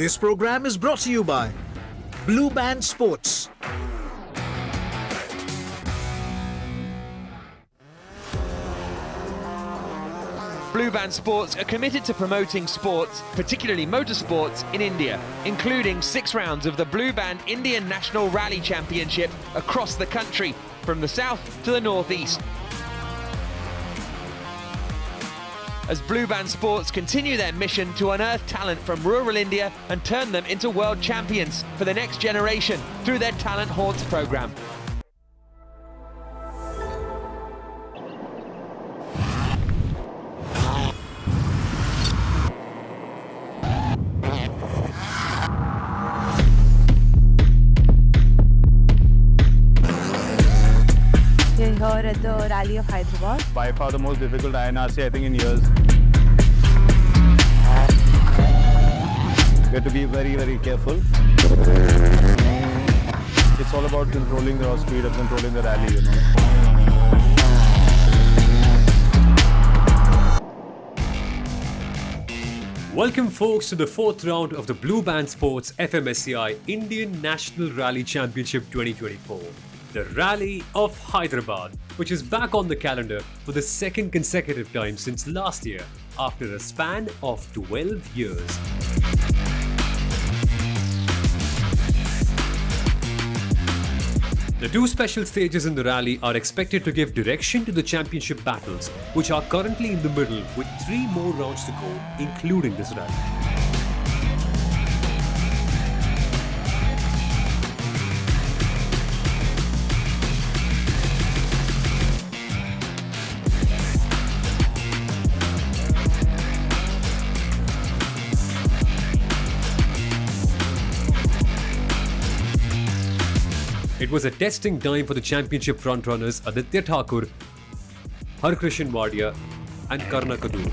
This program is brought to you by BlueBand Sports. BlueBand Sports are committed to promoting sports, particularly motorsports, in India, including 6 rounds of the BlueBand Indian National Rally Championship across the country, from the south to the northeast. As BlueBand Sports continue their mission to unearth talent from rural India and turn them into world champions for the next generation through their Talent Haunts program. Here at the Rally of Hyderabad. By far the most difficult INRC I think in years. You have to be very, very careful. It's all about controlling the speed and controlling the rally, you know. Welcome folks to the 4th round of the BlueBand Sports FMSCI Indian National Rally Championship 2024. The Rally of Hyderabad, which is back on the calendar for the second consecutive time since last year after a span of 12 years. The 2 special stages in the rally are expected to give direction to the championship battles, which are currently in the middle with 3 more rounds to go, including this rally. It was a testing time for the championship frontrunners Aditya Thakur, Harkrishan Wadia and Karna Kadur,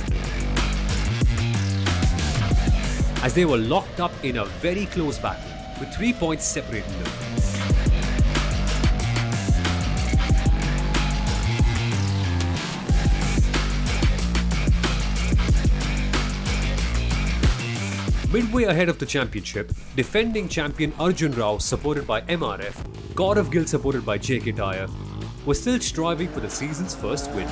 as they were locked up in a very close battle with 3 points separating them. Midway ahead of the championship, defending champion Arjun Rao, supported by MRF, Gaurav Gill, supported by JK Tyre, was still striving for the season's first win.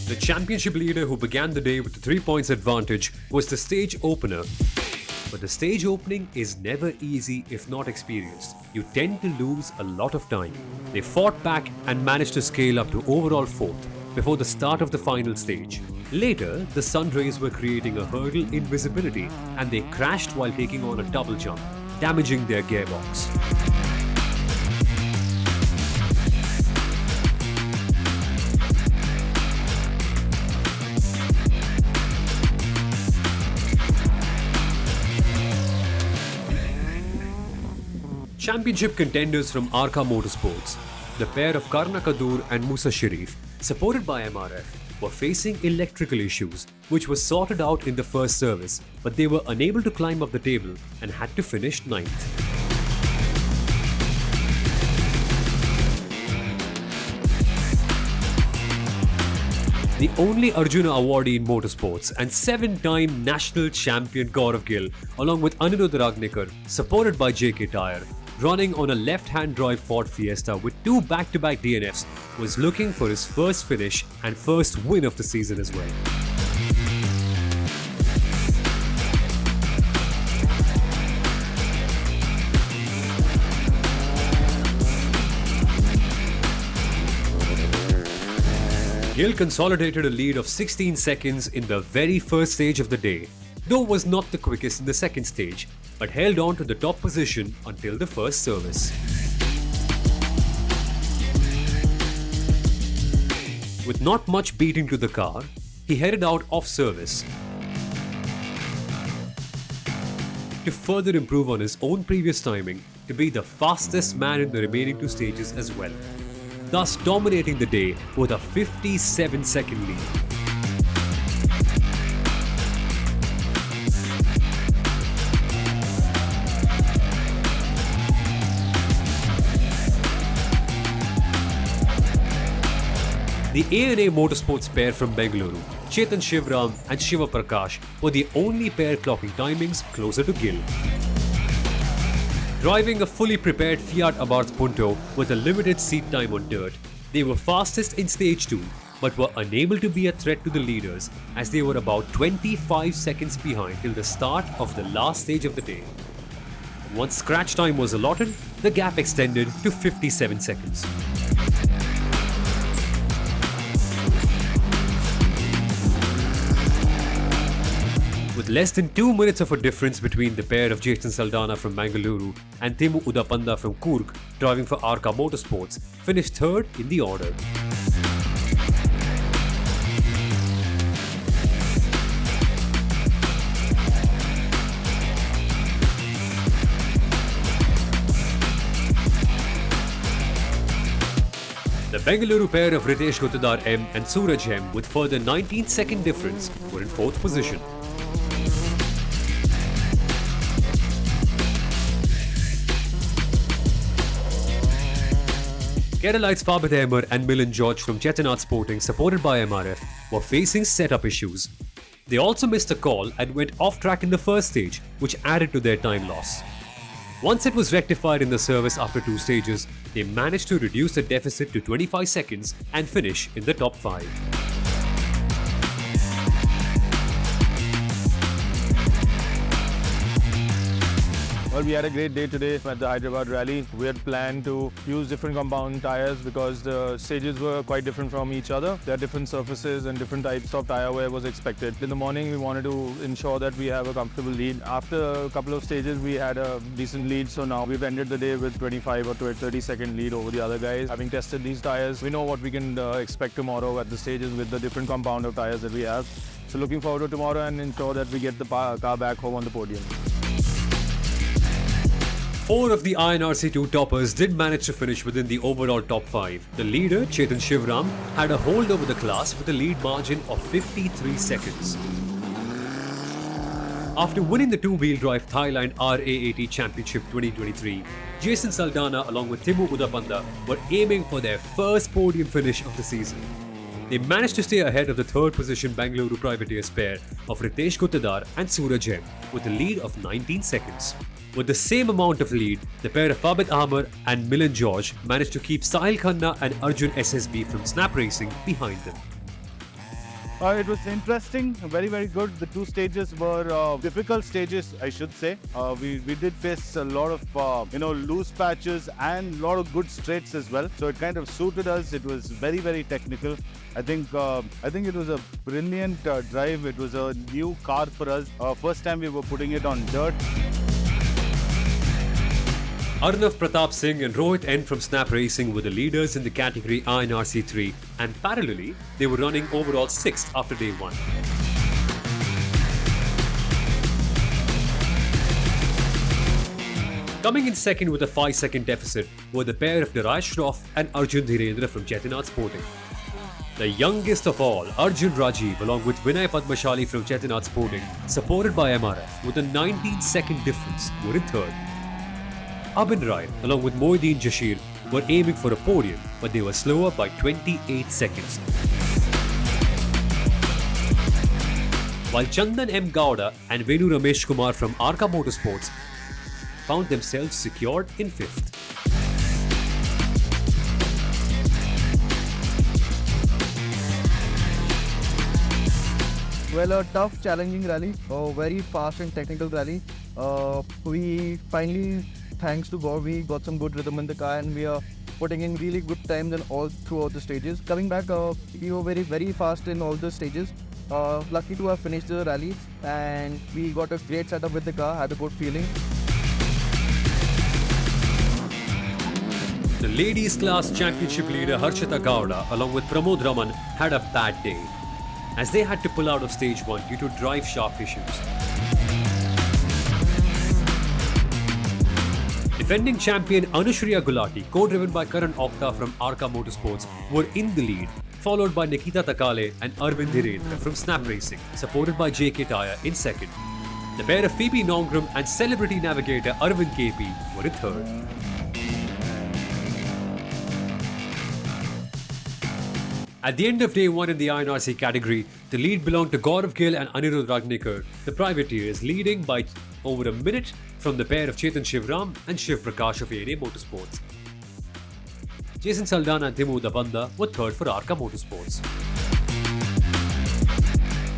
The championship leader who began the day with the 3 points advantage was the stage opener. But the stage opening is never easy if not experienced. You tend to lose a lot of time. They fought back and managed to scale up to overall 4th before the start of the final stage. Later, the sun rays were creating a hurdle in visibility and they crashed while taking on a double jump, damaging their gearbox. Championship contenders from Arka Motorsports, the pair of Karna Kadur and Musa Sharif, supported by MRF, were facing electrical issues, which was sorted out in the first service, but they were unable to climb up the table and had to finish 9th. The only Arjuna awardee in motorsports and 7-time national champion Gaurav Gill, along with Anirudh Ragnikar, supported by JK Tyre, running on a left-hand drive Ford Fiesta with 2 back-to-back DNFs, was looking for his first finish and first win of the season as well. Gill consolidated a lead of 16 seconds in the very first stage of the day, though was not the quickest in the second stage, but held on to the top position until the first service. With not much beating to the car, he headed out off service to further improve on his own previous timing to be the fastest man in the remaining 2 stages as well, thus dominating the day with a 57-second lead. The ANA Motorsports pair from Bengaluru, Chetan Shivram and Shiva Prakash, were the only pair clocking timings closer to Gill. Driving a fully prepared Fiat Abarth Punto with a limited seat time on dirt, they were fastest in Stage 2 but were unable to be a threat to the leaders as they were about 25 seconds behind till the start of the last stage of the day. Once scratch time was allotted, the gap extended to 57 seconds. With less than 2 minutes of a difference between the pair of Jason Saldana from Mangaluru and Timmu Udapanda from Coorg, driving for Arca Motorsports, finished third in the order. The Bengaluru pair of Ritesh Gutadar M and Suraj M, with further 19-second difference, were in fourth position. Keralites Fabit Ehmer and Milan George from Chetinath Sporting, supported by MRF, were facing setup issues. They also missed a call and went off track in the first stage, which added to their time loss. Once it was rectified in the service after 2 stages, they managed to reduce the deficit to 25 seconds and finish in the top 5. Well, we had a great day today at the Hyderabad rally. We had planned to use different compound tires because the stages were quite different from each other. There are different surfaces and different types of tire wear was expected. In the morning, we wanted to ensure that we have a comfortable lead. After a couple of stages, we had a decent lead. So now we've ended the day with 25 or 30-second lead over the other guys. Having tested these tires, we know what we can expect tomorrow at the stages with the different compound of tires that we have. So looking forward to tomorrow and ensure that we get the car back home on the podium. 4 of the INRC 2 toppers did manage to finish within the overall top 5. The leader, Chetan Shivram, had a hold over the class with a lead margin of 53 seconds. After winning the two-wheel drive Thailand RAAT Championship 2023, Jason Saldana along with Timmu Udapanda were aiming for their first podium finish of the season. They managed to stay ahead of the third position Bengaluru Privateers pair of Ritesh Gutadar and Suraj M with a lead of 19 seconds. With the same amount of lead, the pair of Fabit Ahmer and Milan George managed to keep Sahil Khanna and Arjun SSB from Snap Racing behind them. It was interesting, very good. The 2 stages were difficult stages, I should say. We did face a lot of loose patches and a lot of good straights as well. So it kind of suited us. It was very technical. I think it was a brilliant drive. It was a new car for us. First time we were putting it on dirt. Arnav Pratap Singh and Rohit N from Snap Racing were the leaders in the category INRC 3, and parallelly, they were running overall 6th after day 1. Coming in second with a 5-second deficit were the pair of Dharaj Shroff and Arjun Dhirendra from Chetinath Sporting. The youngest of all, Arjun Rajiv, along with Vinay Padmashali from Chetinath Sporting, supported by MRF with a 19-second difference, were in third. Abin Rai, along with Moeddin Jashir, were aiming for a podium, but they were slower by 28 seconds. While Chandan M. Gowda and Venu Ramesh Kumar from Arca Motorsports found themselves secured in 5th. Well, a tough, challenging rally, a very fast and technical rally. We finally, thanks to God, we got some good rhythm in the car and we are putting in really good times and all throughout the stages. Coming back, we were very fast in all the stages. Lucky to have finished the rally and we got a great setup with the car, had a good feeling. The ladies class championship leader Harshita Gowda along with Pramod Raman had a bad day as they had to pull out of stage 1 due to drive shaft issues. Defending champion Anushriya Gulati, co-driven by Karan Okta from Arca Motorsports, were in the lead, followed by Nikita Takale and Arvind Dhirendra from Snap Racing, supported by JK Tyre in second. The pair of Phoebe Nongrum and celebrity navigator Arvind KP were in third. At the end of day 1 in the INRC category, the lead belonged to Gaurav Gill and Anirudh Ragnikar, the privateers, leading by over a minute from the pair of Chetan Shivram and Shiv Prakash of ANA Motorsports. Jason Saldana and Thimu Udapanda were third for Arca Motorsports.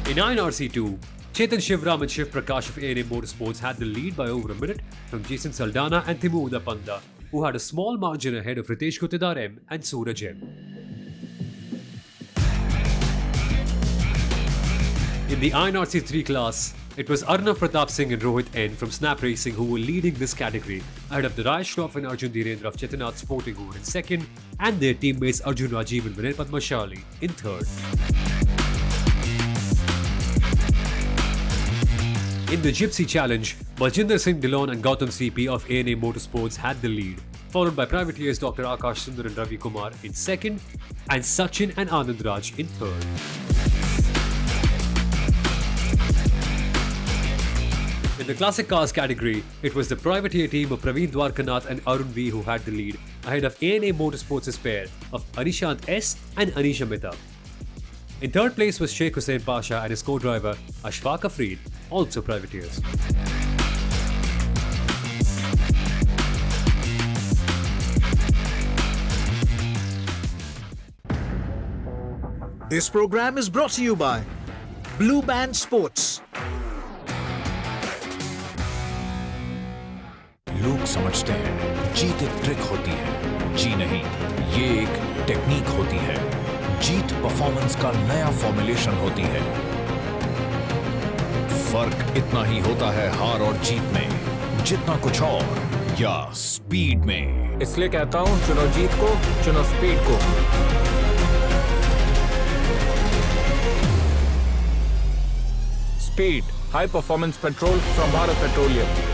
In INRC 2, Chetan Shivram and Shiv Prakash of ANA Motorsports had the lead by over a minute from Jason Saldana and Thimu Udapanda, who had a small margin ahead of Ritesh Gutidar M and Suraj M. In the INRC 3 class, it was Arnav Pratap Singh and Rohit N from Snap Racing who were leading this category, ahead of the Raj Shroff and Arjun Dhirendra of Chetinath Sporting who were in second, and their teammates Arjun Rajiv and Vinay Padmashali in third. In the Gypsy Challenge, Baljinder Singh Dillon and Gautam CP of ANA Motorsports had the lead, followed by privateers Dr. Akash Sundar and Ravi Kumar in second, and Sachin and Anand Raj in third. In the Classic Cars category, it was the privateer team of Praveen Dwarkanath and Arun V who had the lead, ahead of ANA Motorsports' pair of Anishant S and Anisha Mehta. In third place was Sheikh Hussain Pasha and his co-driver Ashfaq Afreed, also privateers. This program is brought to you by BlueBand Sports. लोग समझते हैं जीत एक trick होती है, जी नहीं, ये एक technique होती है। जीत परफॉर्मेंस का नया फॉर्मुलेशन होती है। फर्क इतना ही होता है हार और जीत में, जितना कुछ और या स्पीड में। इसलिए कहता हूं, चुनो जीत को, चुनो स्पीड को। Speed, high performance petrol from Bharat petroleum.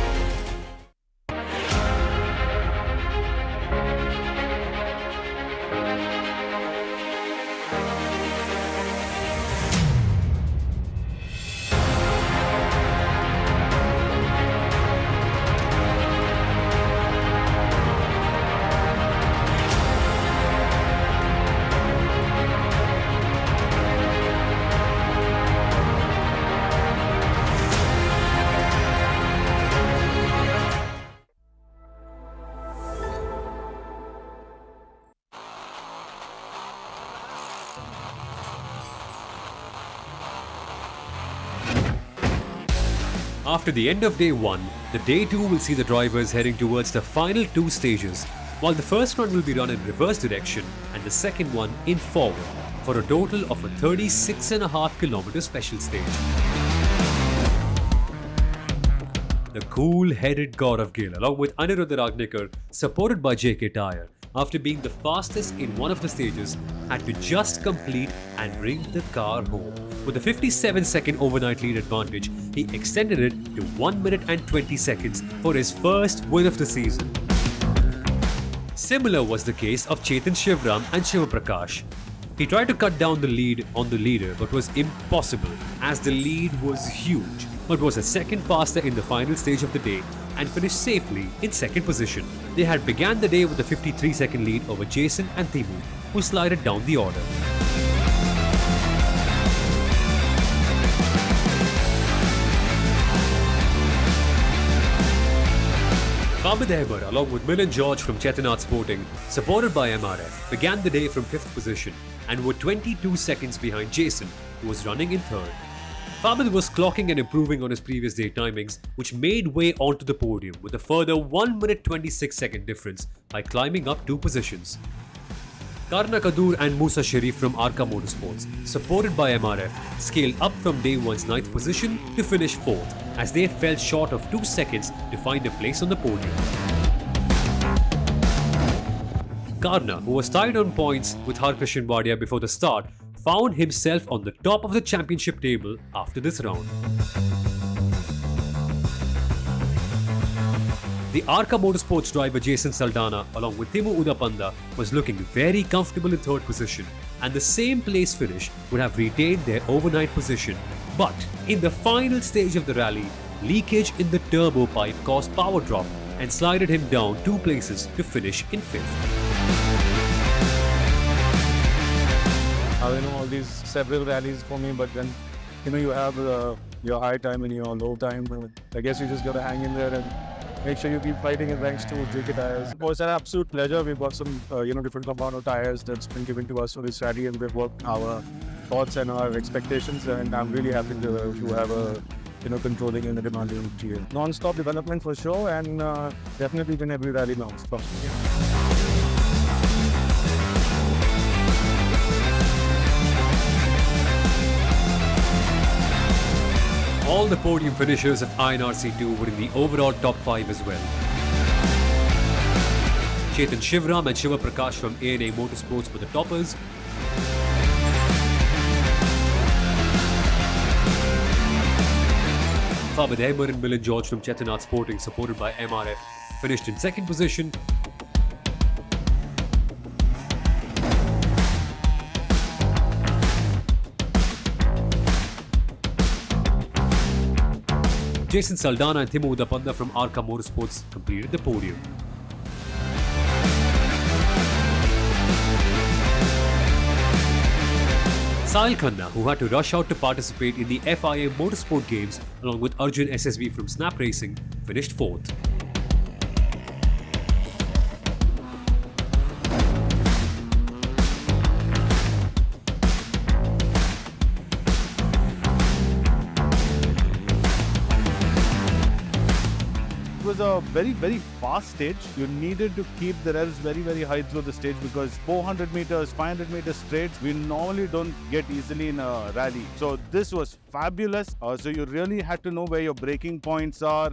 After the end of day 1, the day 2 will see the drivers heading towards the final 2 stages, while the first one will be run in reverse direction and the second one in forward, for a total of a 36.5 km special stage. The cool-headed Gaurav Gill, along with Anirudh Ragnikar, supported by JK Tyre, after being the fastest in one of the stages, had to just complete and bring the car home. With a 57-second overnight lead advantage, he extended it to 1 minute and 20 seconds for his first win of the season. Similar was the case of Chetan Shivram and Shiv Prakash. He tried to cut down the lead on the leader but was impossible as the lead was huge, but was a second faster in the final stage of the day and finished safely in second position. They had began the day with a 53-second lead over Jason and Thimu, who slided down the order. Khamid Ahmed, along with Milan George from Chetinath Sporting, supported by MRF, began the day from 5th position and were 22 seconds behind Jason, who was running in 3rd. Khamid was clocking and improving on his previous day timings, which made way onto the podium with a further 1 minute 26 second difference by climbing up 2 positions. Karna Kadur and Musa Sharif from Arca Motorsports, supported by MRF, scaled up from day 1's 9th position to finish 4th, as they fell short of 2 seconds to find a place on the podium. Karna, who was tied on points with Harkrishan Wadia before the start, found himself on the top of the championship table after this round. The Arca Motorsports driver Jason Saldana, along with Thimu Udapanda, was looking very comfortable in 3rd position, and the same place finish would have retained their overnight position. But in the final stage of the rally, leakage in the turbo pipe caused power drop and slided him down 2 places to finish in 5th. All these several rallies for me, but then, you have your high time and your low time. I guess you just got to hang in there and make sure you keep fighting in ranks 2, JK tires. It was an absolute pleasure. We've got some, different amount of tires that's been given to us for this rally, and we've worked our thoughts and our expectations, and I'm really happy to have a controlling and a demanding GL. Non-stop development for sure, and definitely win every rally non-stop. All the podium finishers of INRC2 were in the overall top 5 as well. Chetan Shivram and Shiva Prakash from ANA Motorsports were the toppers. Fawad Ahmed and Milan George from Chetinath Sporting, supported by MRF, finished in second position. Jason Saldana and Thimu Udapanda from Arca Motorsports completed the podium. Sahil Khanna, who had to rush out to participate in the FIA Motorsport Games along with Arjun SSV from Snap Racing, finished fourth. It was a very, very fast stage. You needed to keep the revs very, very high through the stage because 400 meters, 500 meters straights, we normally don't get easily in a rally. So this was fabulous. So you really had to know where your braking points are.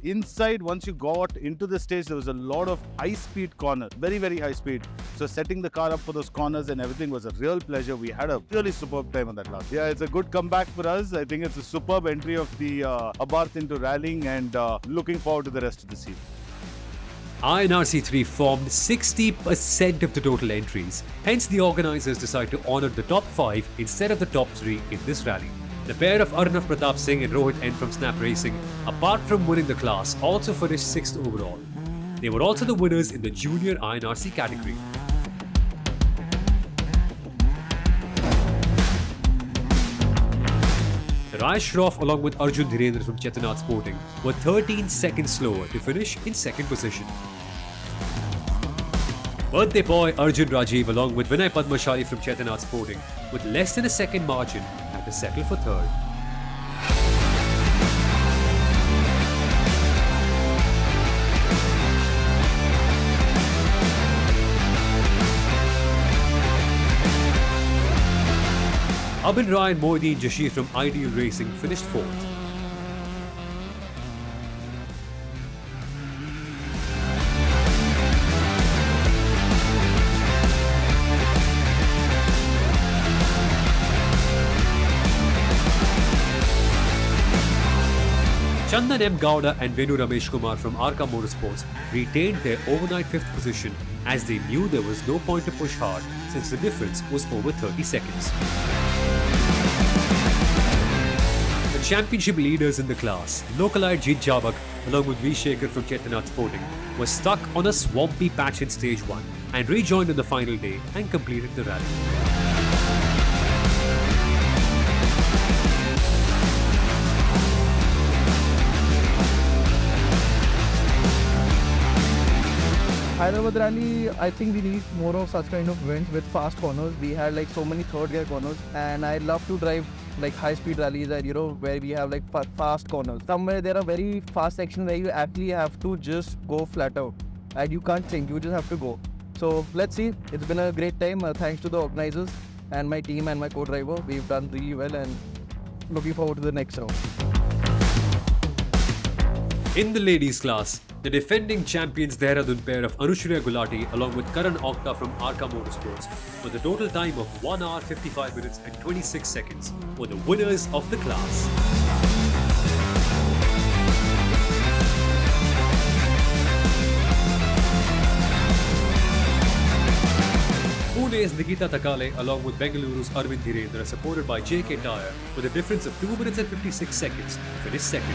Inside, once you got into the stage, there was a lot of high-speed corners, very, very high speed. So setting the car up for those corners and everything was a real pleasure. We had a really superb time on that last. Yeah, it's a good comeback for us. I think it's a superb entry of the Abarth into rallying, and looking forward to the rest of the season. INRC3 formed 60% of the total entries. Hence, the organisers decided to honour the top 5 instead of the top 3 in this rally. The pair of Arnav Pratap Singh and Rohit N from Snap Racing, apart from winning the class, also finished 6th overall. They were also the winners in the junior INRC category. Rai Shroff along with Arjun Dhirendra from Chetinath Sporting were 13 seconds slower to finish in second position. Birthday boy Arjun Rajiv along with Vinay Padmashali from Chetinath Sporting with less than a second margin had to settle for third. Abhin Rai and Moeddin Jashir from Ideal Racing finished fourth. Chandan M. Gowda and Venu Ramesh Kumar from Arca Motorsports retained their overnight 5th position as they knew there was no point to push hard since the difference was over 30 seconds. The championship leaders in the class, Lokalite Jeet Jabak along with V. Shekhar from Chetinath Sporting, were stuck on a swampy patch in stage 1 and rejoined on the final day and completed the rally. Hyderabad Rally, I think we need more of such kind of wins with fast corners. We had like so many third gear corners, and I love to drive like high speed rallies that where we have like fast corners. Somewhere there are very fast sections where you actually have to just go flat out and you can't think, you just have to go. So let's see, it's been a great time. Thanks to the organizers and my team and my co-driver. We've done really well and looking forward to the next round. In the ladies class, the defending champions Dehradun pair of Anushriya Gulati along with Karan Okta from Arca Motorsports with a total time of 1 hour 55 minutes and 26 seconds were the winners of the class. Pune's Nikita Takale along with Bengaluru's Arvind Dhirendra supported by JK Tyre with a difference of 2 minutes and 56 seconds finished second.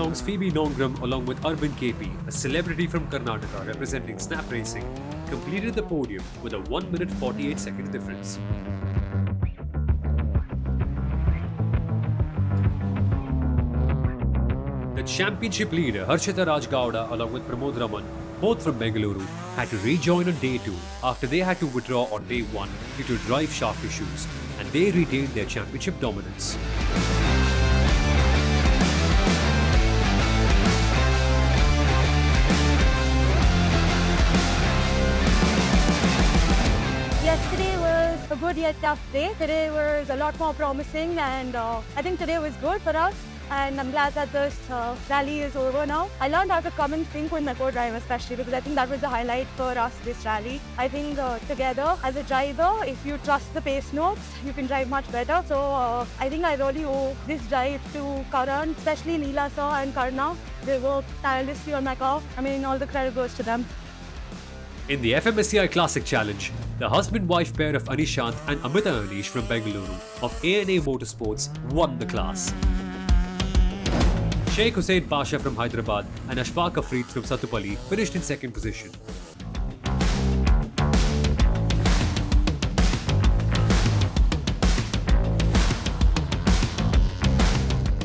Shillong's Phoebe Nongram along with Arvind KP, a celebrity from Karnataka representing snap racing, completed the podium with a 1 minute 48 second difference. The championship leader Harshita Raj Gowda along with Pramod Raman, both from Bengaluru, had to rejoin on day 2 after they had to withdraw on day 1 due to drive shaft issues, and they retained their championship dominance. Yesterday was a good yet tough day. Today was a lot more promising, and I think today was good for us. And I'm glad that this rally is over now. I learned how to come and think with my co-driver, especially because I think that was the highlight for us this rally. I think together as a driver, if you trust the pace notes, you can drive much better. So I think I really owe this drive to Karan, especially Neela sir and Karna. They worked tirelessly on my car. I mean, all the credit goes to them. In the FMSCI Classic Challenge, the husband-wife pair of Anishant and Amita Anish from Bengaluru of ANA Motorsports won the class. Sheikh Hussain Pasha from Hyderabad and Ashfaq Afrid from Satupalli finished in second position.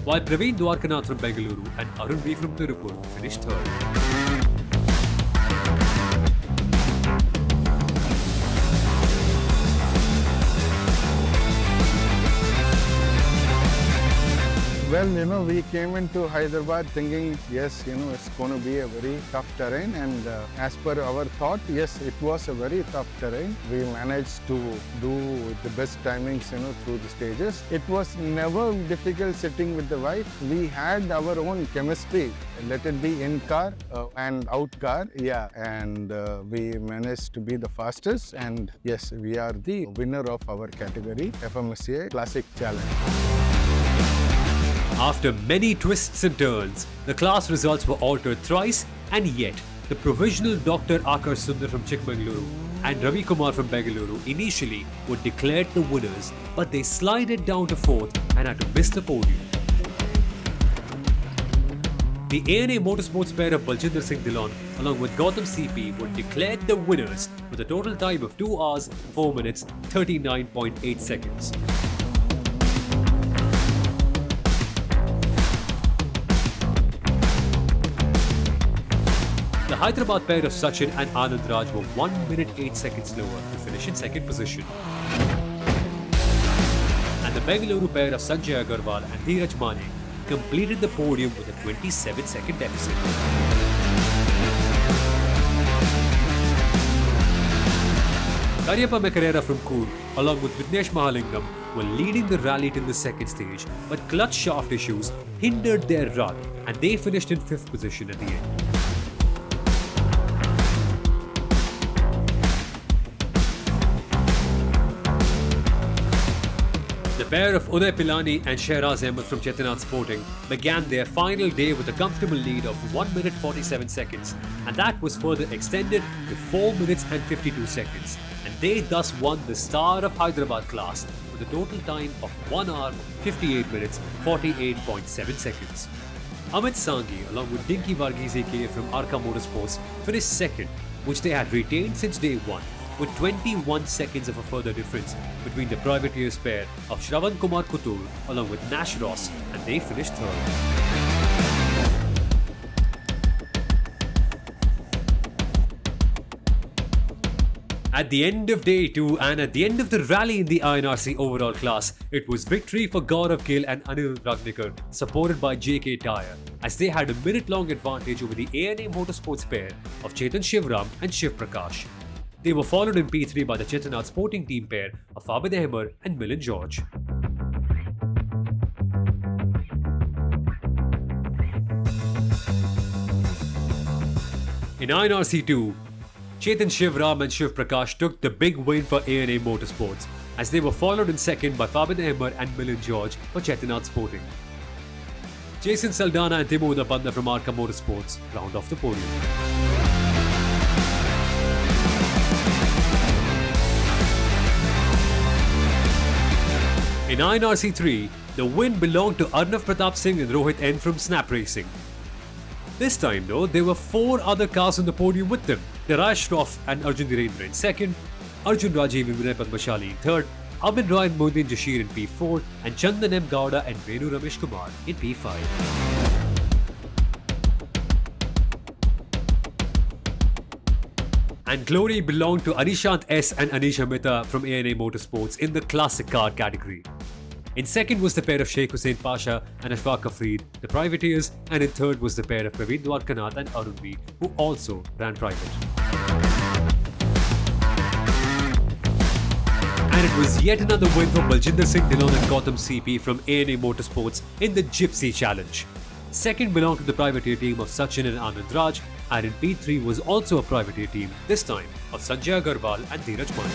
While Praveen Dwarkanath from Bengaluru and Arun B from Tirupur finished third. Well, we came into Hyderabad thinking, yes, it's going to be a very tough terrain, and as per our thought, yes, it was a very tough terrain. We managed to do the best timings, through the stages. It was never difficult sitting with the wife. We had our own chemistry, let it be in car and out car, and we managed to be the fastest, and yes, we are the winner of our category, FMSCI Classic Challenge. After many twists and turns, the class results were altered thrice, and yet the provisional Dr. Akar Sundar from Chikmagaluru and Ravi Kumar from Bengaluru initially were declared the winners, but they slided down to fourth and had to miss the podium. The ANA Motorsports pair of Baljinder Singh Dillon along with Gautam CP were declared the winners with a total time of 2 hours, 4 minutes, 39.8 seconds. The Hyderabad pair of Sachin and Anand Raj were 1 minute 8 seconds lower to finish in second position. And the Bengaluru pair of Sanjay Agarwal and Dheeraj Mane completed the podium with a 27-second deficit. Karyappa Mekarera from Cool, along with Vignesh Mahalingam, were leading the rally till the second stage, but clutch shaft issues hindered their run, and they finished in 5th position at the end. The pair of Uday Pilani and Shehraz Ahmed from Chetinath Sporting began their final day with a comfortable lead of 1 minute 47 seconds, and that was further extended to 4 minutes and 52 seconds, and they thus won the Star of Hyderabad class with a total time of 1 hour 58 minutes 48.7 seconds. Amit Sanghi along with Dinky Varghese KF from Arka Motorsports finished second, which they had retained since day 1. With 21 seconds of a further difference between the privateers pair of Shravan Kumar Kutur along with Nash Ross, and they finished third. At the end of day 2 and at the end of the rally in the INRC overall class, it was victory for Gaurav Gill and Anirudh Ragnikar, supported by JK Tyre, as they had a minute-long advantage over the ANA Motorsports pair of Chetan Shivram and Shiv Prakash. They were followed in P3 by the Chetinath Sporting team pair of Abid Ahmed and Milind George. In INRC2, Chetan Shivram and Shiv Prakash took the big win for ANA Motorsports, as they were followed in second by Abid Ahmed and Milind George for Chetinath Sporting. Jason Saldana and Timo Udapanda from Arka Motorsports round off the podium. In INRC3, the win belonged to Arnav Pratap Singh and Rohit N from Snap Racing, This time though, there were 4 other cars on the podium with them. Niraj Shroff and Arjun Dhirendra in second, Arjun Rajiv and Vinay Padmashali in third, Amin Roy and Mohsin Jashir in P4, and Chandan M. Gowda and Venu Ramesh Kumar in P5. And glory belonged to Anishant S. and Anisha Mehta from ANA Motorsports in the classic car category. In second was the pair of Sheikh Hussain Pasha and Ashfaq Afreed, the privateers, and in third was the pair of Praveen Dwarkanath and Arun V, who also ran private. And it was yet another win for Baljinder Singh Dhillon and Gautam CP from ANA Motorsports in the Gypsy Challenge. Second belonged to the privateer team of Sachin and Anand Raj, and in P3 was also a privateer team, this time of Sanjay Agarwal and Dheeraj Mani.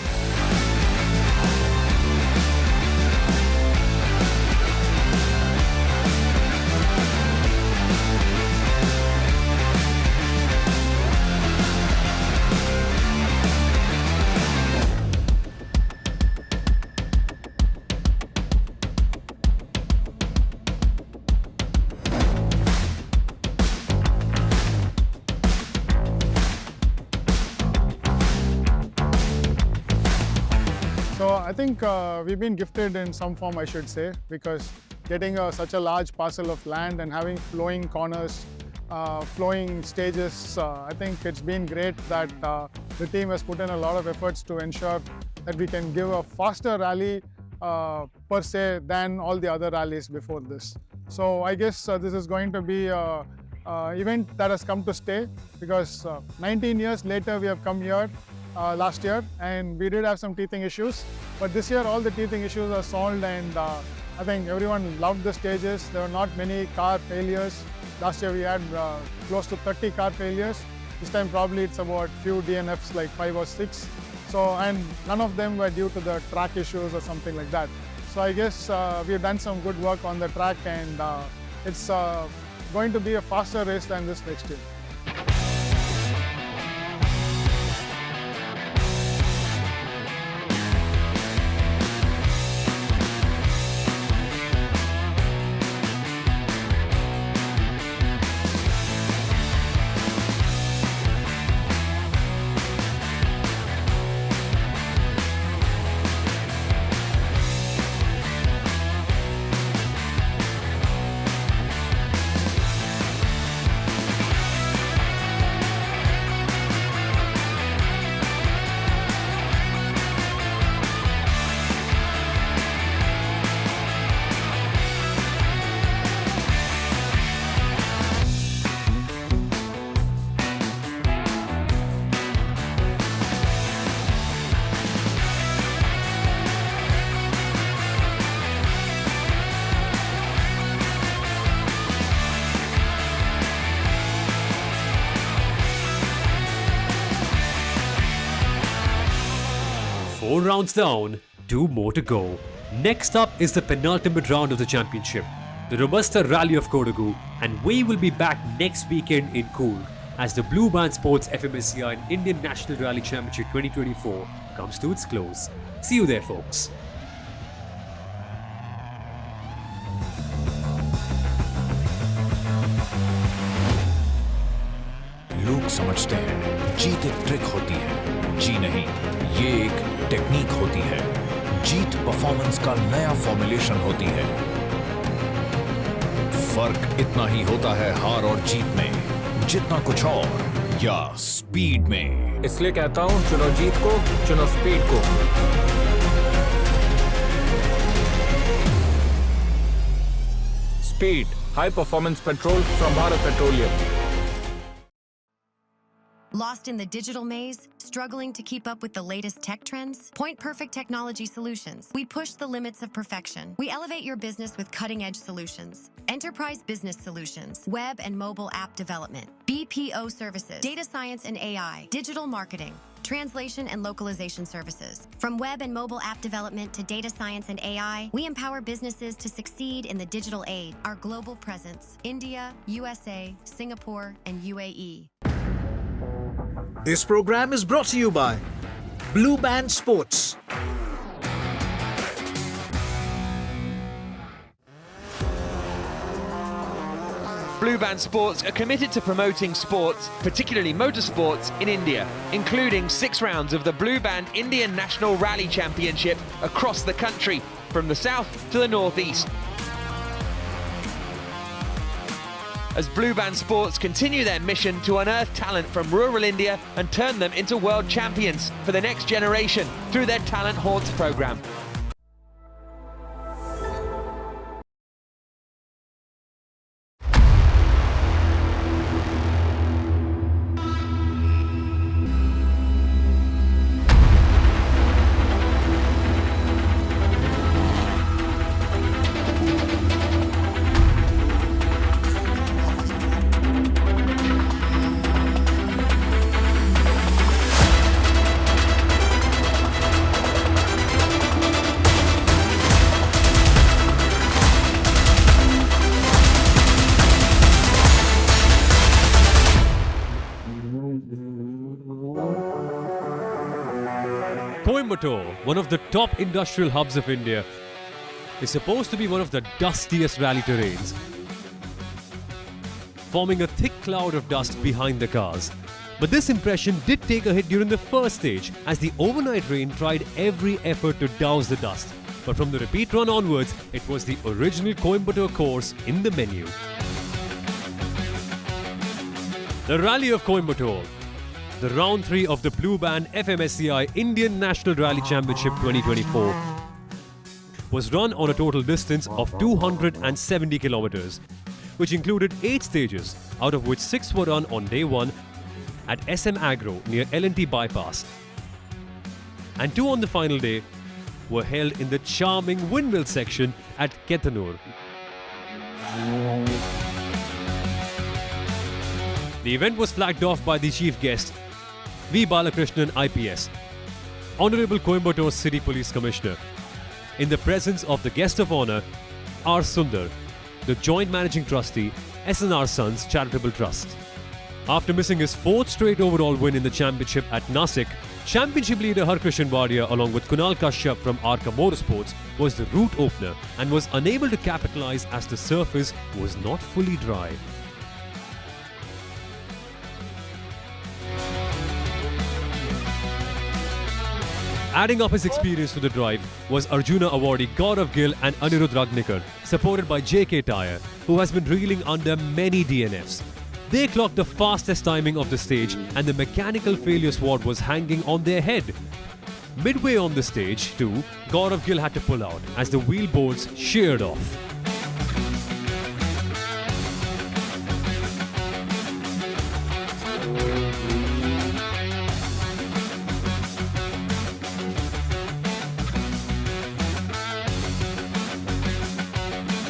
So I think we've been gifted in some form, I should say, because getting such a large parcel of land and having flowing corners, flowing stages, I think it's been great that the team has put in a lot of efforts to ensure that we can give a faster rally per se than all the other rallies before this. So I guess this is going to be an event that has come to stay, because 19 years later we have come here last year, and we did have some teething issues, but this year all the teething issues are solved, and I think everyone loved the stages. There were not many car failures. Last year we had close to 30 car failures. This time probably it's about few DNFs, like 5 or 6. So, and none of them were due to the track issues or something like that. So I guess we've done some good work on the track, and it's going to be a faster race than this next year. Four rounds down, 2 more to go. Next up is the penultimate round of the championship, the Robusta Rally of Kodagu, and we will be back next weekend in Coorg as the BlueBand Sports FMSCI and Indian National Rally Championship 2024 comes to its close. See you there, folks. लोग समझते हैं जीत एक trick होती है, जी नहीं, ये एक technique होती है। जीत परफॉर्मेंस का नया फॉर्मुलेशन होती है। फर्क इतना ही होता है हार और जीत में, जितना कुछ और या स्पीड में। इसलिए कहता हूं, चुनो जीत को, चुनो स्पीड को। Speed, high performance petrol from Bharat petroleum. Lost in the digital maze? Struggling to keep up with the latest tech trends? Point Perfect Technology Solutions. We push the limits of perfection. We elevate your business with cutting-edge solutions. Enterprise business solutions, web and mobile app development, BPO services, data science and AI, digital marketing, translation and localization services. From web and mobile app development to data science and AI, we empower businesses to succeed in the digital age. Our global presence: India, USA, Singapore, and UAE. This program is brought to you by BlueBand Sports. BlueBand Sports are committed to promoting sports, particularly motorsports, in India, including 6 rounds of the BlueBand Indian National Rally Championship across the country, from the south to the northeast. As BlueBand Sports continue their mission to unearth talent from rural India and turn them into world champions for the next generation through their Talent Haunts program. Coimbatore, one of the top industrial hubs of India, is supposed to be one of the dustiest rally terrains, forming a thick cloud of dust behind the cars. But this impression did take a hit during the first stage, as the overnight rain tried every effort to douse the dust. But from the repeat run onwards, it was the original Coimbatore course in the menu. The Rally of Coimbatore, the round 3 of the BlueBand FMSCI Indian National Rally Championship 2024, was run on a total distance of 270 kilometers, which included 8 stages, out of which 6 were run on day 1 at SM Agro near L&T Bypass, and 2 on the final day were held in the charming windmill section at Kethanur. The event was flagged off by the chief guest, V. Balakrishnan IPS, Honorable Coimbatore City Police Commissioner, in the presence of the guest of honour, R. Sundar, the Joint Managing Trustee, SNR Sons Charitable Trust. After missing his 4th straight overall win in the championship at Nasik, championship leader Harkrishan Wadia, along with Kunal Kashyap from Arka Motorsports, was the route opener and was unable to capitalise as the surface was not fully dry. Adding up his experience to the drive was Arjuna awardee Gaurav Gill and Anirudh Ragnikar, supported by JK Tyre, who has been reeling under many DNFs. They clocked the fastest timing of the stage, and the mechanical failure sword was hanging on their head. Midway on the stage, too, Gaurav Gill had to pull out as the wheel bolts sheared off.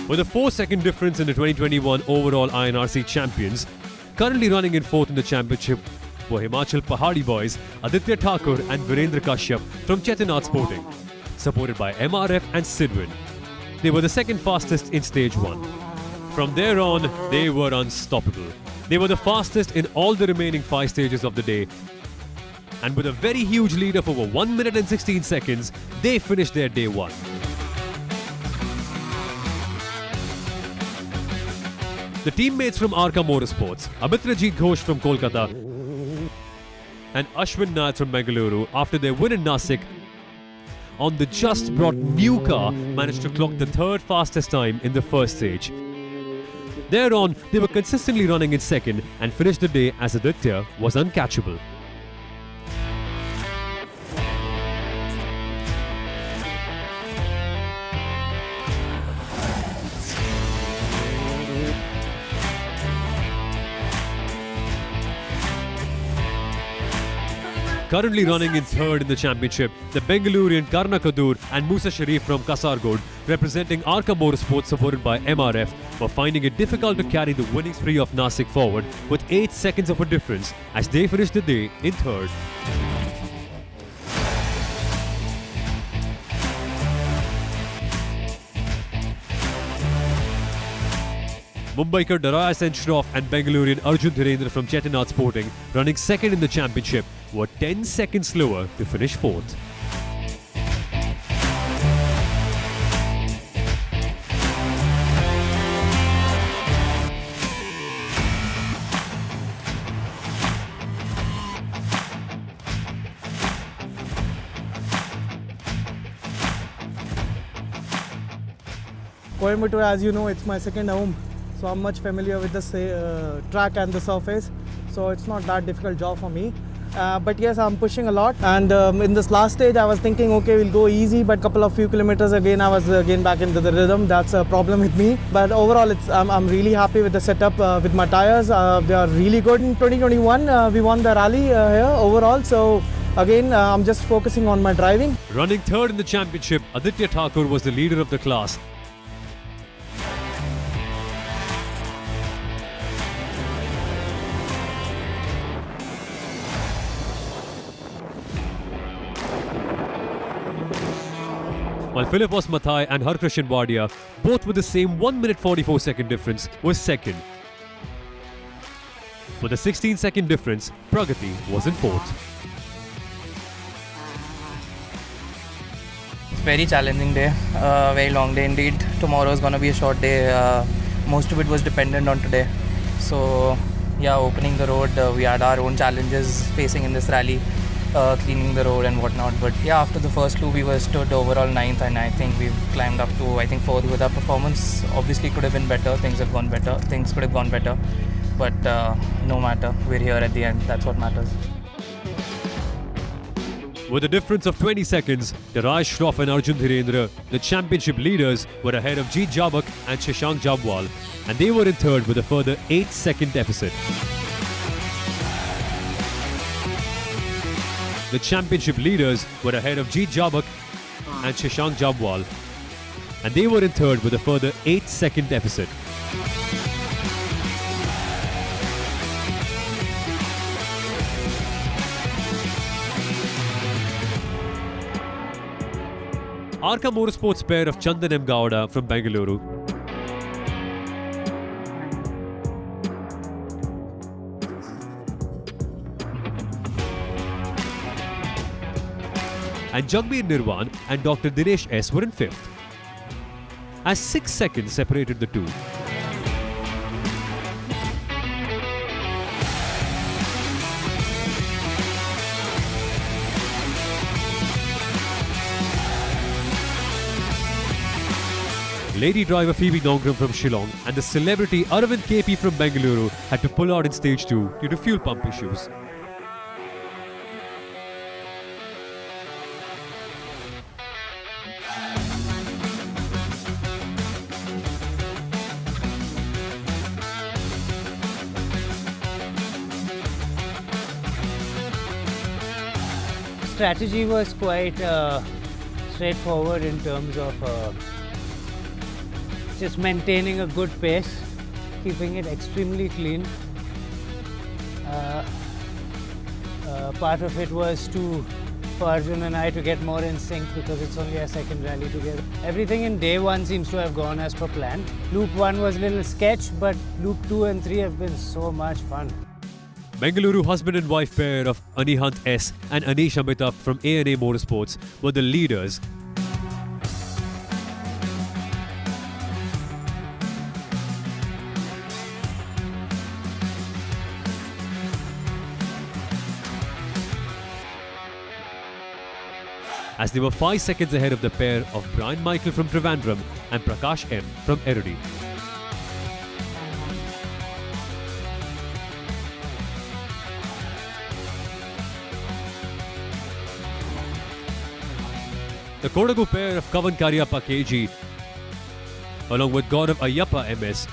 With a 4-second difference in the 2021 overall INRC champions, currently running in 4th in the championship were Himachal Pahadi boys Aditya Thakur and Virendra Kashyap from Chetinath Sporting, supported by MRF and Sidwin. They were the 2nd fastest in stage 1. From there on, they were unstoppable. They were the fastest in all the remaining 5 stages of the day, and with a very huge lead of over 1 minute and 16 seconds, they finished their day 1. The teammates from Arka Motorsports, Amitrajit Ghosh from Kolkata and Ashwin Nath from Bengaluru, after their win in Nasik on the just brought new car, managed to clock the 3rd fastest time in the first stage. Thereon, they were consistently running in 2nd and finished the day as Aditya was uncatchable. Currently running in 3rd in the championship, the Bengalurian Karna Kadur and Musa Sharif from Kasargod, representing Arka Motorsports supported by MRF, were finding it difficult to carry the winning spree of Nasik forward with 8 seconds of a difference as they finished the day in 3rd. Mumbaikar Daraya Sen Shroff and Bengalurian Arjun Dhirendra from Chetinath Sporting, running 2nd in the championship, were 10 seconds slower to finish 4th. Coimbatore, as you know, it's my second home, so I'm much familiar with the track and the surface, so it's not that difficult job for me. But yes, I'm pushing a lot, and in this last stage I was thinking, okay, we'll go easy, but couple of few kilometers again I was again back into the rhythm. That's a problem with me, but overall I'm really happy with the setup with my tires. They are really good. In 2021 we won the rally here overall, so again I'm just focusing on my driving. Running third in the championship, Aditya Thakur was the leader of the class. While Philippos Mathai and Harkrishan Wadia, both with the same 1 minute 44 second difference, was second. With a 16-second difference, Pragati was in fourth. Very challenging day, very long day indeed. Tomorrow is going to be a short day. Most of it was dependent on today. So yeah, opening the road, we had our own challenges facing in this rally, cleaning the road and whatnot. But yeah, after the first two we were stood overall 9th, and I think we've climbed up to 4th with our performance. Obviously could have been better, things could have gone better. But no matter, we're here at the end, that's what matters. With a difference of 20 seconds, Daraj Shroff and Arjun Dhirendra, the championship leaders, were ahead of Jeet Jabak and Shashank Jabwal, and they were in third with a further 8-second deficit. The championship leaders were ahead of Jeet Jabak and Shashank Jabwal, and they were in third with a further 8-second deficit. Arka Motorsports pair of Chandan M. Gowda from Bengaluru and Jagmeer Nirwan and Dr. Dinesh S. were in fifth, as 6 seconds separated the two. Lady driver Phoebe Nongram from Shillong and the celebrity Aravind KP from Bengaluru had to pull out in stage 2 due to fuel pump issues. Strategy was quite straightforward in terms of just maintaining a good pace, keeping it extremely clean. Part of it was for Arjun and I to get more in sync because it's only our second rally together. Everything in day 1 seems to have gone as per plan. Loop 1 was a little sketch, but loop 2 and 3 have been so much fun. Bengaluru husband and wife pair of Anihant S. and Anish Amitabh from A&A Motorsports were the leaders. As they were 5 seconds ahead of the pair of Brian Michael from Trivandrum and Prakash M. from Erodi. The Kodagu pair of Kavan Karyappa KG, along with Gaurav Ayyappa MS,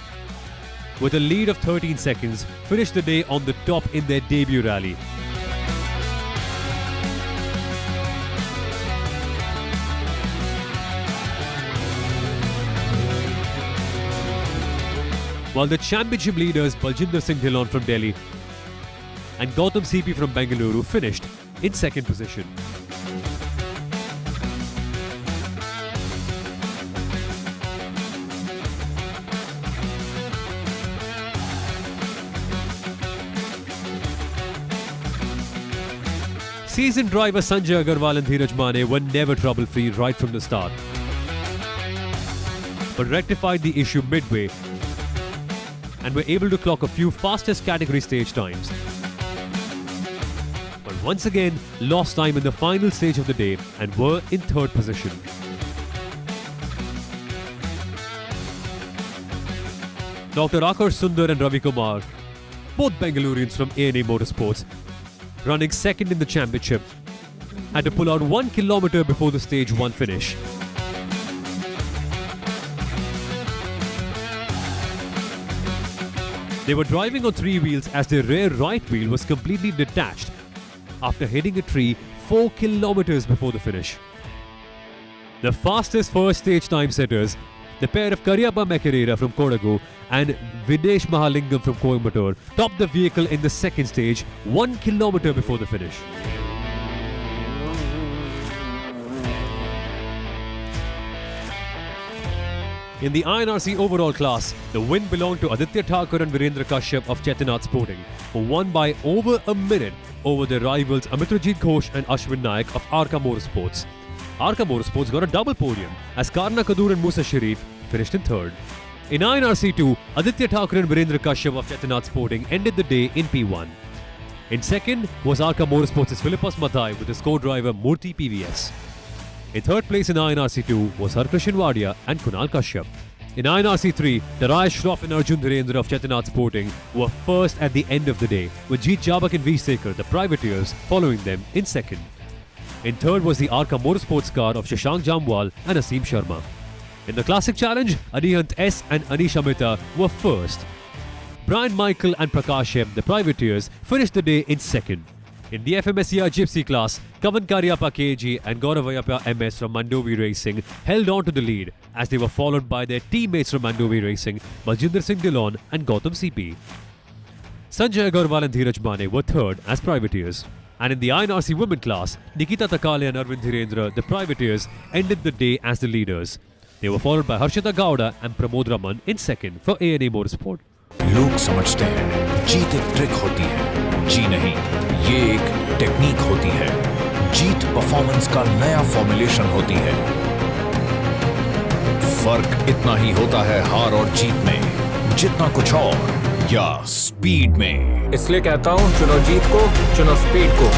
with a lead of 13 seconds, finished the day on the top in their debut rally. While the championship leaders Baljinder Singh Dhillon from Delhi and Gautam CP from Bengaluru finished in second position. Seasoned driver Sanjay Agarwal and Dheeraj Mane were never trouble-free right from the start, but rectified the issue midway and were able to clock a few fastest category stage times. But once again, lost time in the final stage of the day and were in third position. Dr. Akar Sundar and Ravi Kumar, both Bengalurians from A&A Motorsports, running second in the championship, had to pull out 1 kilometer before the stage 1 finish. They were driving on 3 wheels as their rear right wheel was completely detached after hitting a tree 4 kilometers before the finish. The fastest first stage time setters, the pair of Karyappa Mekerera from Kodagu and Videsh Mahalingam from Coimbatore, topped the vehicle in the second stage 1 kilometer before the finish. In the INRC overall class, the win belonged to Aditya Thakur and Virendra Kashyap of Chetinath Sporting, who won by over a minute over their rivals Amitrajit Ghosh and Ashwin Naik of Arka Motorsports. Arka Motorsports got a double podium as Karna Kadur and Musa Sharif finished in third. In INRC2, Aditya Thakur and Virendra Kashyap of Chetinath Sporting ended the day in P1. In second was Arka Motorsports' Philippos Mathai with his co-driver Murthy PVS. In third place in INRC2 was Harkrishan Wadia and Kunal Kashyap. In INRC3, Daraya Shroff and Arjun Dhirendra of Chetinath Sporting were first at the end of the day, with Jeet Jabak and V. Sekar, the privateers, following them in second. In third was the Arka Motorsports car of Shashank Jamwal and Asim Sharma. In the Classic Challenge, Arihant S and Anish Amita were first. Brian Michael and Prakash M, the privateers, finished the day in second. In the FMSCI Gypsy class, Kavan Karyappa KG and Gauravayappa MS from Mandovi Racing held on to the lead as they were followed by their teammates from Mandovi Racing, Baljinder Singh Dillon and Gautam CP. Sanjay Agarwal and Dheeraj Mane were third as privateers. And in the INRC women class, Nikita Takale and Arvind Dhirendra, the privateers, ended the day as the leaders. They were followed by Harshita Gowda and Pramod Raman in second for A&A Motorsport. लोग समझते हैं जीत एक trick होती है, जी नहीं, ये एक technique होती है। जीत परफॉर्मेंस का नया फॉर्मुलेशन होती है। फर्क इतना ही होता है हार और जीत में, जितना कुछ और या स्पीड में। इसलिए कहता हूं, चुनो जीत को, चुनो स्पीड को।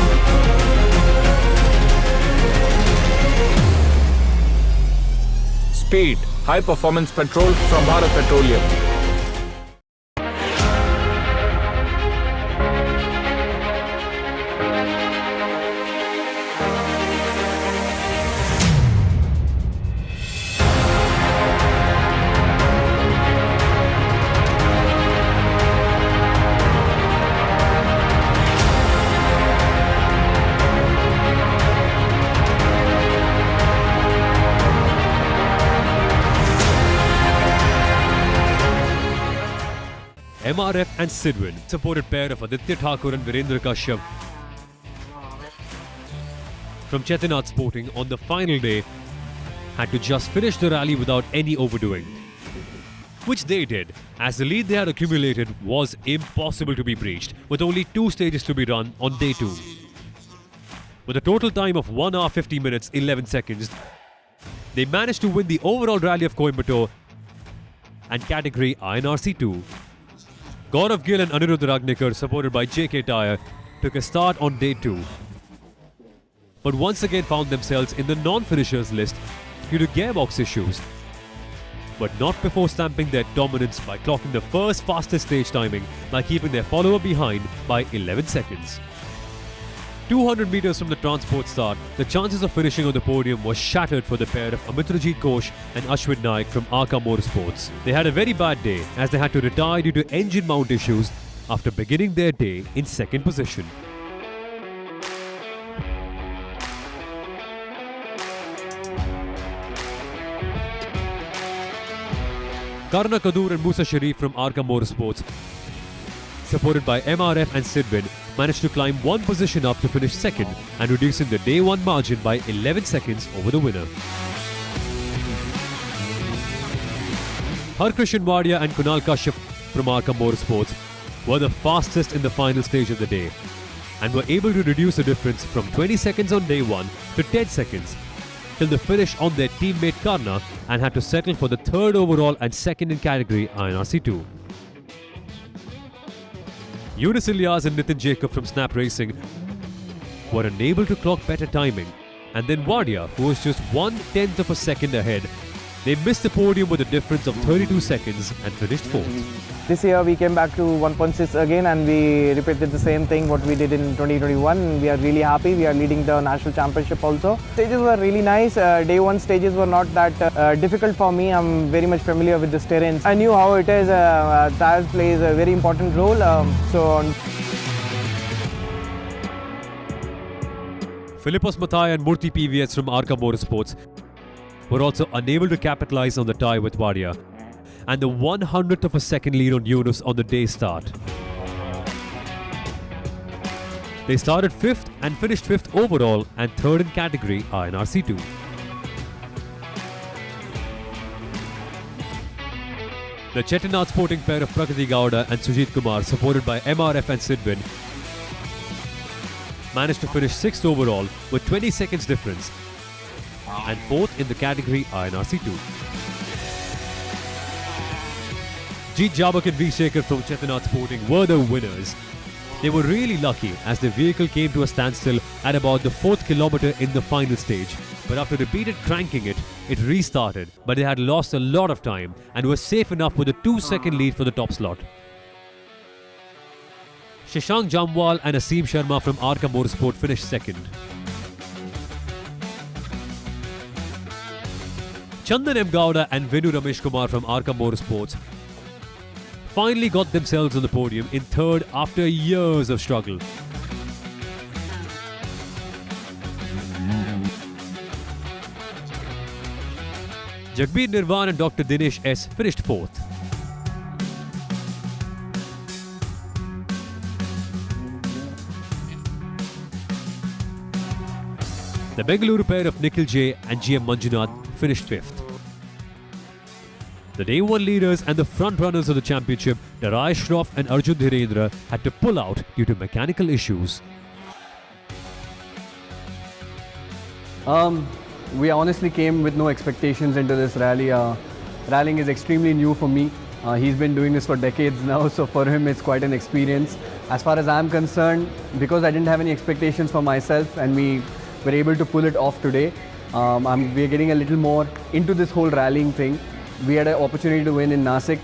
Speed, high performance petrol from Bharat petroleum. MRF and Sidwin, supported pair of Aditya Thakur and Virendra Kashyap from Chetinath Sporting on the final day, had to just finish the rally without any overdoing. Which they did, as the lead they had accumulated was impossible to be breached, with only 2 stages to be run on day 2. With a total time of 1 hour 50 minutes 11 seconds, they managed to win the overall Rally of Coimbatore and category INRC2. Gaurav Gill and Anirudh Ragnikar, supported by JK Tyre, took a start on day 2. But once again found themselves in the non-finishers list due to gearbox issues. But not before stamping their dominance by clocking the first fastest stage timing by keeping their follower behind by 11 seconds. 200 meters from the transport start, the chances of finishing on the podium was shattered for the pair of Amitrajit Ghosh and Ashwin Naik from Arka Motorsports. They had a very bad day as they had to retire due to engine mount issues after beginning their day in second position. Karna Kadur and Musa Sharif from Arka Motorsports, supported by MRF and Sidwin, managed to climb 1 position up to finish second and reducing the day 1 margin by 11 seconds over the winner. Harkrishan Wadia and Kunal Kashyap from Arka Motorsports were the fastest in the final stage of the day and were able to reduce the difference from 20 seconds on day 1 to 10 seconds till the finish on their teammate Karna and had to settle for the 3rd overall and 2nd in category INRC2. Yunus Ilyas and Nitin Jacob from Snap Racing were unable to clock better timing, and then Wadia, who was just 1/10 of a second ahead, They missed the podium with a difference of 32 seconds and finished 4th. This year we came back to 1.6 again and we repeated the same thing what we did in 2021. We are really happy. We are leading the national championship also. Stages were really nice. Day 1 stages were not that difficult for me. I'm very much familiar with this terrain. I knew how it is. Tires plays a very important role. Philippos Mathai and Murthy PVS from Arca Motorsports were also unable to capitalize on the tie with Vadia and the 100th of a second lead on Yunus on the day start. They started 5th and finished 5th overall and 3rd in category INRC 2. The Chettinad sporting pair of Prakriti Gowda and Sujit Kumar, supported by MRF and Sidwin, managed to finish 6th overall with 20 seconds difference and 4th in the category INRC 2. Jeet Jabak and V. Shekhar from Chettinad Sporting were the winners. They were really lucky as the vehicle came to a standstill at about the 4th kilometer in the final stage. But after repeated cranking it restarted. But they had lost a lot of time and were safe enough with a 2-second lead for the top slot. Shashank Jamwal and Aseem Sharma from Arca Motorsport finished 2nd. Chandan M. Gowda and Venu Ramesh Kumar from Arca Motorsports finally got themselves on the podium in 3rd after years of struggle. Jagbir Nirvan and Dr. Dinesh S. finished 4th. The Bengaluru pair of Nikhil J and GM Manjunath finished 5th. The Day 1 leaders and the front-runners of the championship, Darai Shroff and Arjun Dhirendra, had to pull out due to mechanical issues. We honestly came with no expectations into this rally. Rallying is extremely new for me. He's been doing this for decades now, so for him it's quite an experience. As far as I'm concerned, because I didn't have any expectations for myself and we were able to pull it off today, we're getting a little more into this whole rallying thing. We had an opportunity to win in Nasik.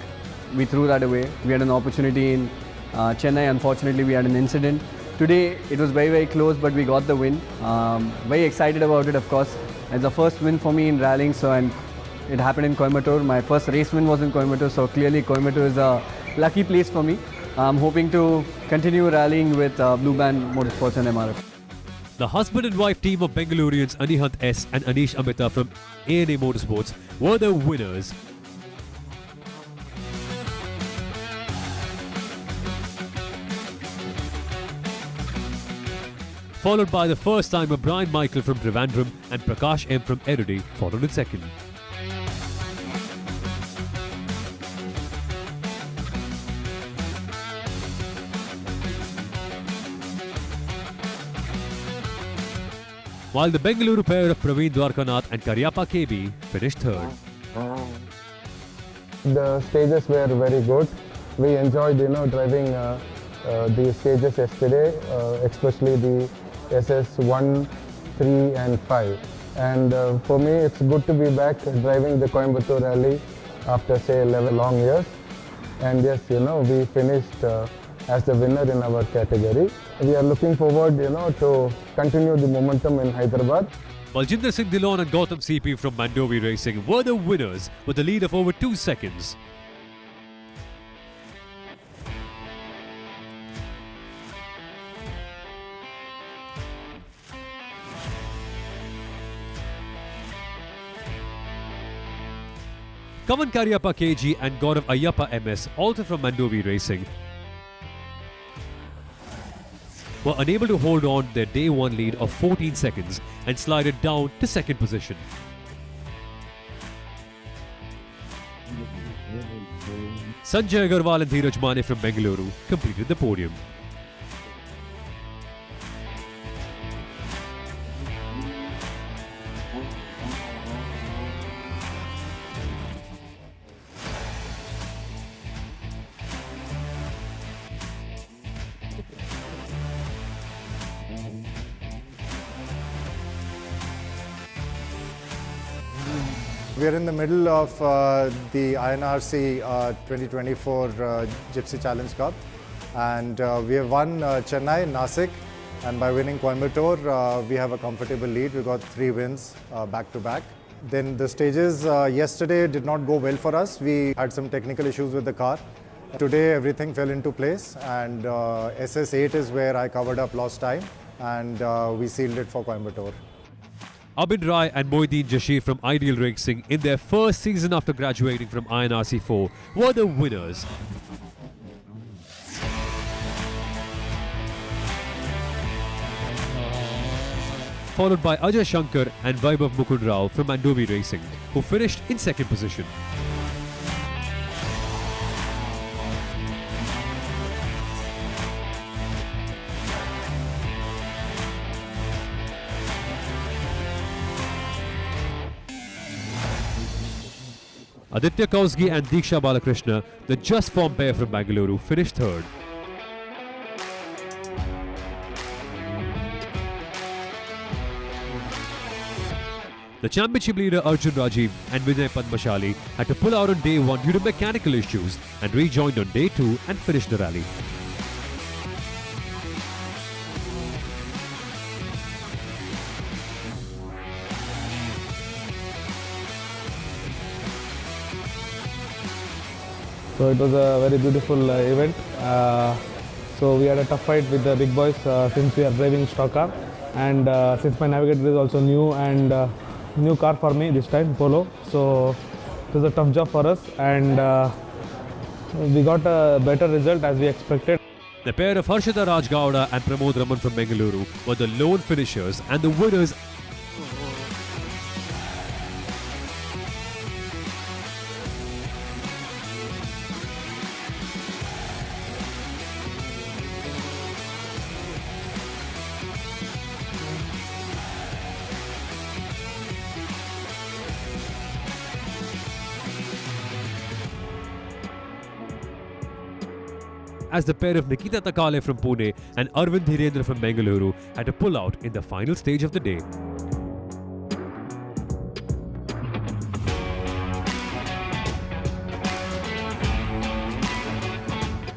We threw that away. We had an opportunity in Chennai. Unfortunately, we had an incident. Today, it was very, very close, but we got the win. Very excited about it, of course. It's the first win for me in rallying, and it happened in Coimbatore. My first race win was in Coimbatore, so clearly Coimbatore is a lucky place for me. I'm hoping to continue rallying with BlueBand Motorsports and MRF. The husband and wife team of Bengalurians Anihant S and Anish Amita from ANA Motorsports were the winners. Followed by the first timer Brian Michael from Trivandrum and Prakash M from Erudi, followed in 2nd. While the Bengaluru pair of Praveen Dwarkanath and Karyappa KB finished 3rd. The stages were very good. We enjoyed, driving the stages yesterday, especially the SS1, 3 and 5. And for me, it's good to be back driving the Coimbatore Rally after, say, 11 long years. And yes, we finished as the winner in our category. We are looking forward, to continue the momentum in Hyderabad. Baljinder Singh Dillon and Gautam CP from Mandovi Racing were the winners with a lead of over 2 seconds. Kavan Karyappa KG and Gaurav Ayyappa MS, also from Mandovi Racing, were unable to hold on their day 1 lead of 14 seconds and slided down to 2nd position. Sanjay Agarwal and Dheeraj Mane from Bengaluru completed the podium. We are in the middle of the INRC 2024 Gypsy Challenge Cup, and we have won Chennai, Nasik, and by winning Coimbatore, we have a comfortable lead. We got 3 wins back to back. Then the stages yesterday did not go well for us. We had some technical issues with the car. Today everything fell into place, and SS8 is where I covered up lost time, and we sealed it for Coimbatore. Abin Rai and Moeddin Jashir from Ideal Racing, in their first season after graduating from INRC 4, were the winners. Followed by Ajay Shankar and Vaibhav Mukund Rao from Mandovi Racing, who finished in second position. Aditya Kausgi and Diksha Balakrishna, the just formed pair from Bengaluru, finished third. The championship leader Arjun Rajiv and Vinay Padmashali had to pull out on day 1 due to mechanical issues and rejoined on day 2 and finished the rally. So it was a very beautiful event. So we had a tough fight with the big boys since we are driving stock car, and since my navigator is also new and new car for me this time, Polo. So it was a tough job for us, and we got a better result as we expected. The pair of Harshita Raj Gowda and Pramod Raman from Bengaluru were the lone finishers and the winners. As the pair of Nikita Takale from Pune and Arvind Dhirendra from Bengaluru had to pull out in the final stage of the day.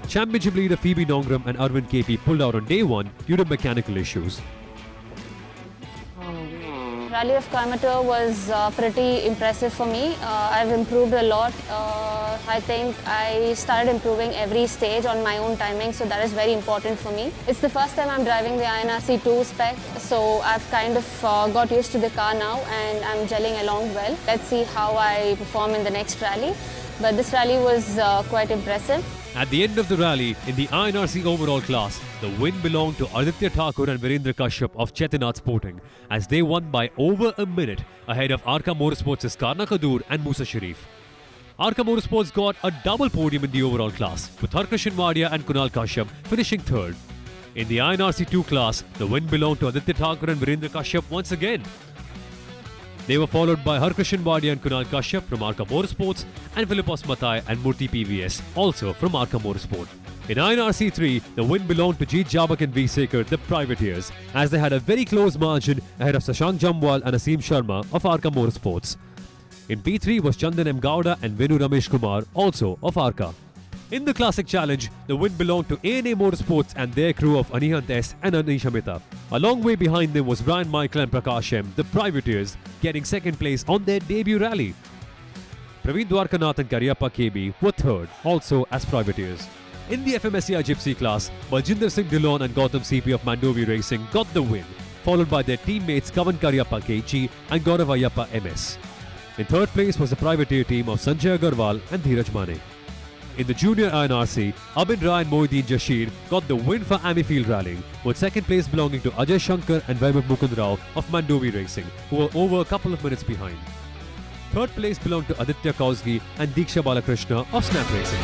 Championship leader Phoebe Nongram and Arvind KP pulled out on day 1 due to mechanical issues. Rally of Coimbatore was pretty impressive for me. I've improved a lot. I think I started improving every stage on my own timing, so that is very important for me. It's the first time I'm driving the INRC 2 spec, so I've kind of got used to the car now and I'm gelling along well. Let's see how I perform in the next rally. But this rally was quite impressive. At the end of the rally, in the INRC overall class, the win belonged to Aditya Thakur and Virendra Kashyap of Chetinath Sporting, as they won by over a minute ahead of Arka Motorsports' Karna Kadur and Musa Sharif. Arka Motorsports got a double podium in the overall class, with Harkrishan Wadia and Kunal Kashyap finishing third. In the INRC 2 class, the win belonged to Aditya Thakur and Virendra Kashyap once again. They were followed by Harkrishan Wadia and Kunal Kashyap from Arka Motorsports and Philippos Matai and Murthy PVS, also from Arka Motorsport. In INRC 3, the win belonged to Jeet Jabak and V. Sekar, the privateers, as they had a very close margin ahead of Sashank Jamwal and Asim Sharma of Arka Motorsports. In P3 was Chandan M. Gowda and Venu Ramesh Kumar, also of Arka. In the Classic Challenge, the win belonged to ANA Motorsports and their crew of Anihant S and Anish Amita. A long way behind them was Brian Michael and Prakash M, the privateers, getting second place on their debut rally. Praveen Dwarkanath and Karyappa KB were third, also as privateers. In the FMSCI Gypsy class, Baljinder Singh Dillon and Gautam CP of Mandovi Racing got the win, followed by their teammates Kavan Karyappa KG and Gaurav Ayappa MS. In third place was the privateer team of Sanjay Agarwal and Dheeraj Mane. In the junior INRC, Abin Rai and Moeddin Jashir got the win for Amifield Rallying, with second place belonging to Ajay Shankar and Vaibhav Mukund Rao of Mandovi Racing, who were over a couple of minutes behind. Third place belonged to Aditya Kausgi and Diksha Balakrishna of Snap Racing.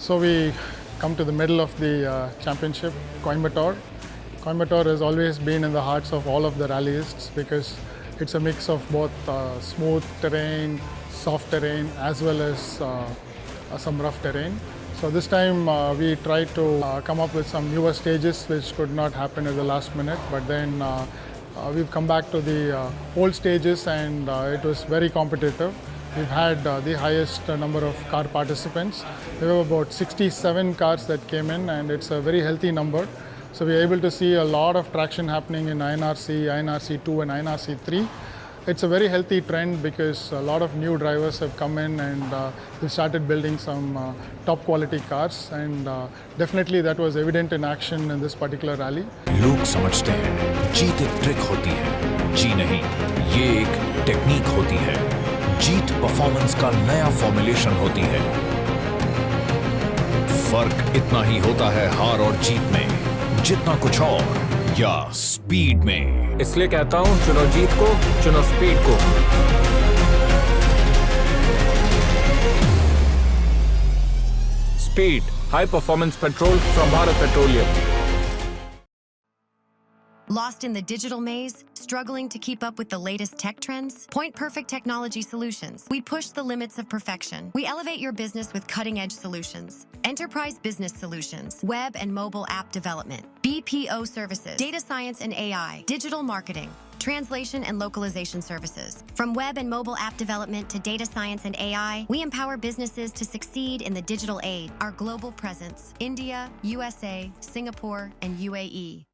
So we come to the middle of the championship, Coimbatore. Coimbatore has always been in the hearts of all of the rallyists because it's a mix of both smooth terrain, soft terrain, as well as some rough terrain. So this time we tried to come up with some newer stages which could not happen at the last minute, but then we've come back to the old stages and it was very competitive. We've had the highest number of car participants. We have about 67 cars that came in and it's a very healthy number. So we're able to see a lot of traction happening in INRC, INRC 2 and INRC 3. It's a very healthy trend because a lot of new drivers have come in and we've started building some top quality cars and definitely that was evident in action in this particular rally. लोग समझते हैं जीत एक trick होती है, जी नहीं, ये एक technique होती है। जीत परफॉर्मेंस का नया फॉर्मुलेशन होती है। फर्क इतना ही होता है हार और जीत में, जितना कुछ और या स्पीड में। इसलिए कहता हूं चुनो जीत को, चुनो स्पीड को। Speed, high performance petrol from Bharat petroleum. Lost in the digital maze? Struggling to keep up with the latest tech trends? Point Perfect Technology Solutions. We push the limits of perfection. We elevate your business with cutting-edge solutions. Enterprise business solutions, web and mobile app development, BPO services, data science and AI, digital marketing, translation and localization services. From web and mobile app development to data science and AI, we empower businesses to succeed in the digital age. Our global presence: India, USA, Singapore, and UAE.